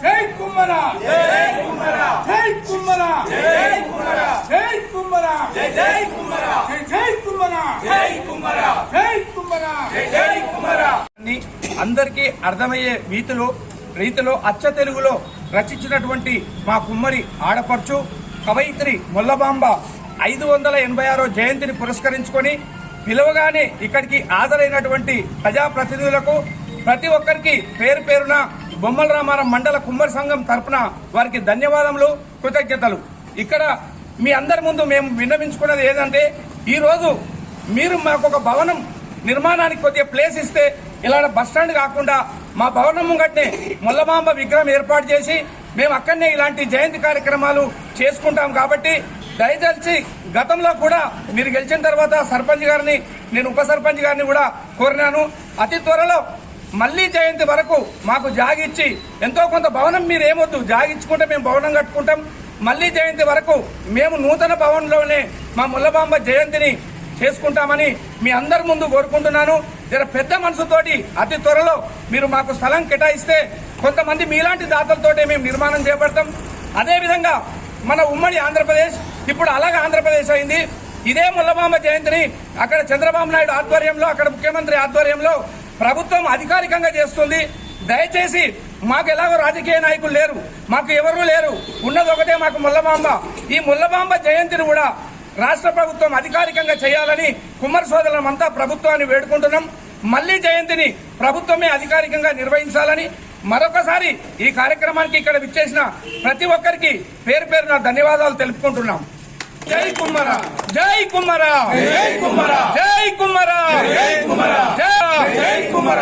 జై కుమ్మర జై కుమ్మర జై కుమ్మర జై కుమ్మర జై కుమ్మర జై కుమ్మర జై కుమ్మర జై కుమ్మర జై కుమ్మర జై కుమ్మర అందరికీ అర్థమయ్యే రీతిలో అచ్చ తెలుగులో రచించినటువంటి మా కుమ్మరి ఆడపడుచు కవయిత్రి మొల్లబాంబ 586వ జయంతిని పురస్కరించుకొని పిలవగానే ఇక్కడికి హాజరైనటువంటి ప్రజాప్రతినిధులకు ప్రతి ఒక్కరికి పేరు పేరున బొమ్మల రామారం మండల కుమ్మరి సంఘం తరపున వారికి ధన్యవాదములు, కృతజ్ఞతలు. ఇక్కడ మీ అందరి ముందు మేము విన్నవించుకున్నది ఏంటంటే, ఈరోజు మీరు మాకు ఒక భవనం నిర్మాణానికి కొద్దిగా ప్లేస్ ఇస్తే ఇలాంటి బస్టాండ్ కాకుండా మా భవనం ముంగట్నే మొల్లమాంబ విగ్రహం ఏర్పాటు చేసి మేము అక్కడనే ఇలాంటి జయంతి కార్యక్రమాలు చేసుకుంటాం. కాబట్టి దయచేసి గతంలో కూడా మీరు గెలిచిన తర్వాత సర్పంచ్ గారిని, నేను ఉప సర్పంచ్ గారిని కూడా కోరినాను. అతి త్వరలో మళ్లీ జయంతి వరకు మాకు జాగిచ్చి ఎంతో కొంత భవనం మీరు ఏమొద్దు జాగిచ్చుకుంటే మేము భవనం కట్టుకుంటాం. మళ్లీ జయంతి వరకు మేము నూతన భవనంలోనే మా మొల్లబాంబ జయంతిని చేసుకుంటామని మీ అందరి ముందు కోరుకుంటున్నాను. జర పెద్ద మనసుతోటి అతి త్వరలో మీరు మాకు స్థలం కేటాయిస్తే కొంతమంది మీలాంటి దాతలతోటే మేము నిర్మాణం చేపడతాం. అదేవిధంగా మన ఉమ్మడి ఆంధ్రప్రదేశ్ ఇప్పుడు అలాగే ఆంధ్రప్రదేశ్ అయింది. ఇదే మొల్లబాంబ జయంతిని అక్కడ చంద్రబాబు నాయుడు ఆధ్వర్యంలో, అక్కడ ముఖ్యమంత్రి ఆధ్వర్యంలో ప్రభుత్వం అధికారికంగా చేస్తుంది. దయచేసి మాకు ఎలాగో రాజకీయ నాయకులు లేరు, మాకు ఎవరూ లేరు, ఉన్నది ఒకటే మాకు మొల్లబాంబ. ఈ మొల్లబాంబ జయంతిని కూడా రాష్ట్ర ప్రభుత్వం అధికారికంగా చేయాలని కుమ్మరి సోదరులమంతా ప్రభుత్వాన్ని వేడుకుంటున్నాం. మళ్లీ జయంతిని ప్రభుత్వమే అధికారికంగా నిర్వహించాలని మరొకసారి ఈ కార్యక్రమానికి ఇక్కడ విచ్చేసిన ప్రతి ఒక్కరికి పేరు పేరున ధన్యవాదాలు తెలుపుకుంటున్నాం. జై కుమ్మర జై కుమ్మర జై కుమ్మర జై కుమ్మర జై కుమ్మర జై కుమ్మర.